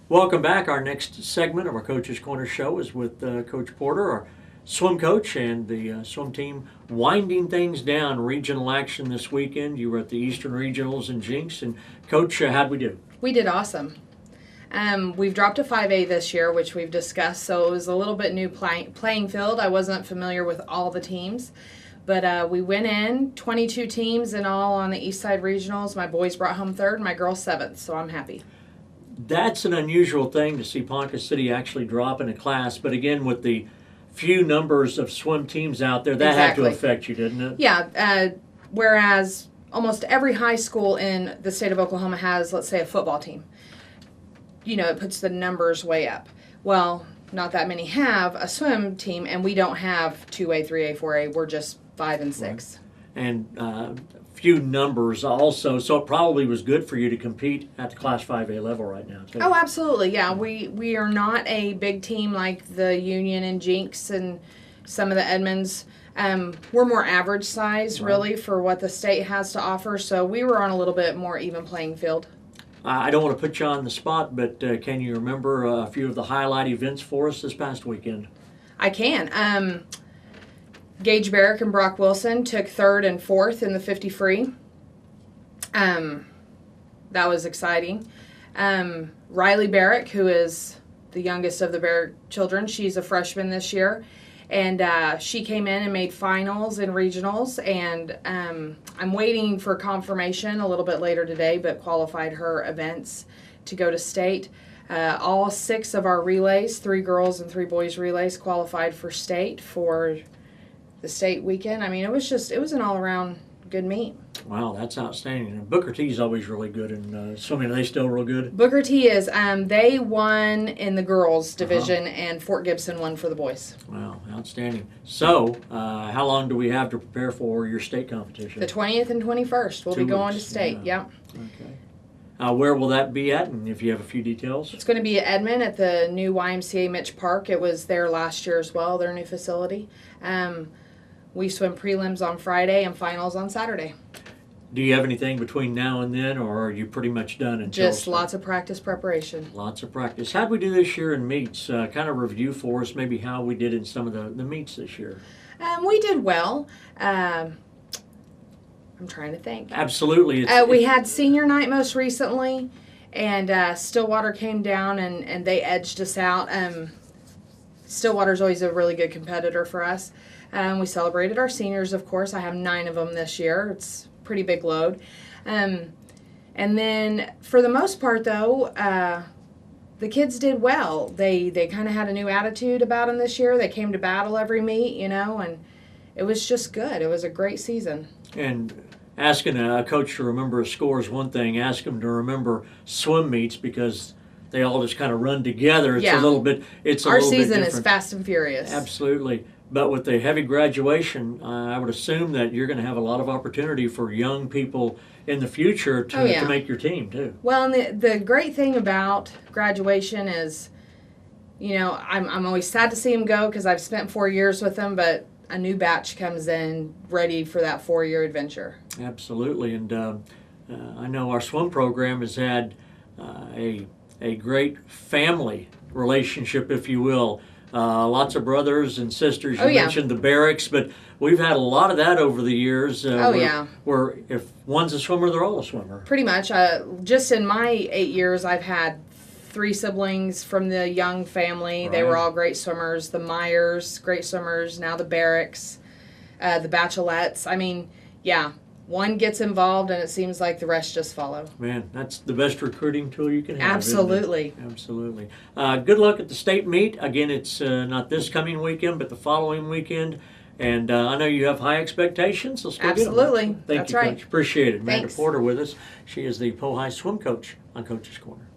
Welcome back. Our next segment of our Coach's Corner show is with Coach Porter, our swim coach, and the swim team winding things down. Regional action this weekend. You were at the Eastern Regionals in Jinx. And Coach, how'd we do? We did awesome. We've dropped to 5A this year, which we've discussed, so it was a little bit new playing field. I wasn't familiar with all the teams. But we went in, 22 teams in all on the East Side Regionals. My boys brought home third, my girls seventh, so I'm happy. That's an unusual thing to see Ponca City actually drop in a class. But again, with the few numbers of swim teams out there, that had to affect you, didn't it? Yeah, whereas almost every high school in the state of Oklahoma has, let's say, a football team. You know, it puts the numbers way up. Well, not that many have a swim team, and we don't have 2A, 3A, 4A. We're just 5 and 6. Right. And few numbers also, so it probably was good for you to compete at the Class 5A level right now, too. Oh, absolutely, yeah. We are not a big team like the Union and Jinx and some of the Edmonds. We're more average size, really, for what the state has to offer, so we were on a little bit more even playing field. I don't want to put you on the spot, but can you remember a few of the highlight events for us this past weekend? I can. Gage Barrick and Brock Wilson took third and fourth in the 50 free. That was exciting. Riley Barrick, who is the youngest of the Barrick children, she's a freshman this year, and she came in and made finals and regionals, and I'm waiting for confirmation a little bit later today, but qualified her events to go to state. All 6 of our relays, 3 girls and 3 boys relays, qualified for state for the state weekend. I mean, it was an all-around good meet. Wow, that's outstanding. And Booker T is always really good in swimming. Are they still real good? Booker T is. They won in the girls division, and Fort Gibson won for the boys. Wow, outstanding. So, how long do we have to prepare for your state competition? The 20th and 21st. We'll be going to state. Yeah. Okay. Where will that be at, and if you have a few details? It's going to be at Edmond at the new YMCA Mitch Park. It was there last year as well, their new facility. We swim prelims on Friday and finals on Saturday. Do you have anything between now and then, or are you pretty much done until Just lots of practice preparation. Lots of practice. How'd we do this year in meets? Kind of review for us maybe how we did in some of the meets this year. We did well. I'm trying to think. Absolutely. We had senior night most recently, and Stillwater came down and they edged us out. Stillwater's always a really good competitor for us. We celebrated our seniors, of course. I have 9 of them this year. It's a pretty big load. And then for the most part, though, the kids did well. They kind of had a new attitude about them this year. They came to battle every meet, you know, and it was just good. It was a great season. And asking a coach to remember a score is one thing. Ask them to remember swim meets because they all just kind of run together. It's a little bit. Our season is fast and furious. Absolutely. But with the heavy graduation, I would assume that you're going to have a lot of opportunity for young people in the future to make your team, too. Well, and the great thing about graduation is, you know, I'm always sad to see them go because I've spent 4 years with them, but a new batch comes in ready for that 4-year adventure. Absolutely. And I know our swim program has had a great family relationship, if you will. Lots of brothers and sisters. You mentioned the barracks, but we've had a lot of that over the years. Where if one's a swimmer, they're all a swimmer. Pretty much. Just in my 8 years, I've had 3 siblings from the Young family. Right. They were all great swimmers. The Myers, great swimmers. Now the Barracks, the Bachelorettes. I mean, yeah. One gets involved, and it seems like the rest just follow. Man, that's the best recruiting tool you can have. Absolutely. Absolutely. Good luck at the state meet. Again, it's not this coming weekend, but the following weekend. And I know you have high expectations. Let's go Absolutely. Get them. Thank you, Coach. Appreciate it. Amanda Porter with us. She is the Po High swim coach on Coach's Corner.